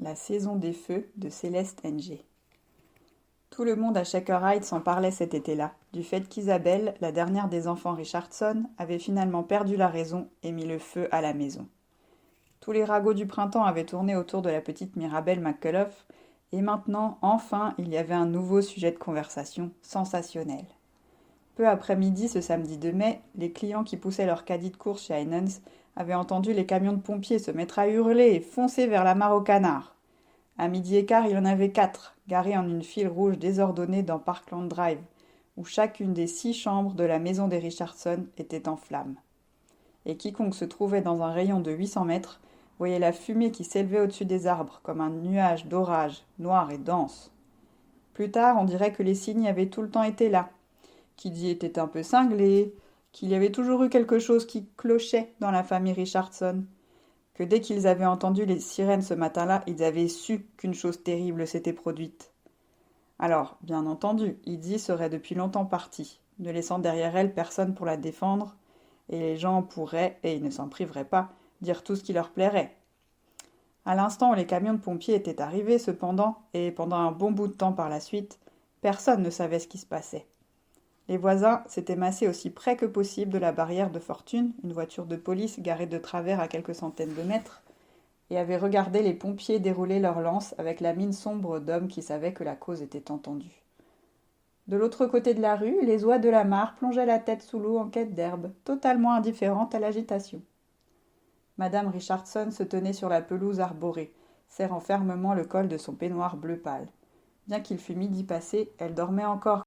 La saison des feux de Céleste Ng. Tout le monde à Shaker Heights s'en parlait cet été-là, du fait qu'Isabelle, la dernière des enfants Richardson, avait finalement perdu la raison et mis le feu à la maison. Tous les ragots du printemps avaient tourné autour de la petite Mirabelle McCullough, et maintenant, enfin, il y avait un nouveau sujet de conversation, sensationnel. Peu après midi, ce samedi de mai, les clients qui poussaient leur caddie de course chez Heinens avaient entendu les camions de pompiers se mettre à hurler et foncer vers la mare aux canards. À midi et quart, il y en avait 4, garés en une file rouge désordonnée dans Parkland Drive, où chacune des 6 chambres de la maison des Richardson était en flammes. Et quiconque se trouvait dans un rayon de 800 mètres voyait la fumée qui s'élevait au-dessus des arbres, comme un nuage d'orage, noir et dense. Plus tard, on dirait que les signes avaient tout le temps été là, qu'Izzy était un peu cinglé, qu'il y avait toujours eu quelque chose qui clochait dans la famille Richardson, que dès qu'ils avaient entendu les sirènes ce matin-là, ils avaient su qu'une chose terrible s'était produite. Alors, bien entendu, Izzy serait depuis longtemps partie, ne laissant derrière elle personne pour la défendre, et les gens pourraient, et ils ne s'en priveraient pas, dire tout ce qui leur plairait. À l'instant où les camions de pompiers étaient arrivés, cependant, et pendant un bon bout de temps par la suite, personne ne savait ce qui se passait. Les voisins s'étaient massés aussi près que possible de la barrière de Fortune, une voiture de police garée de travers à quelques centaines de mètres, et avaient regardé les pompiers dérouler leurs lances avec la mine sombre d'hommes qui savaient que la cause était entendue. De l'autre côté de la rue, les oies de la mare plongeaient la tête sous l'eau en quête d'herbe, totalement indifférentes à l'agitation. Madame Richardson se tenait sur la pelouse arborée, serrant fermement le col de son peignoir bleu pâle. Bien qu'il fût midi passé, elle dormait encore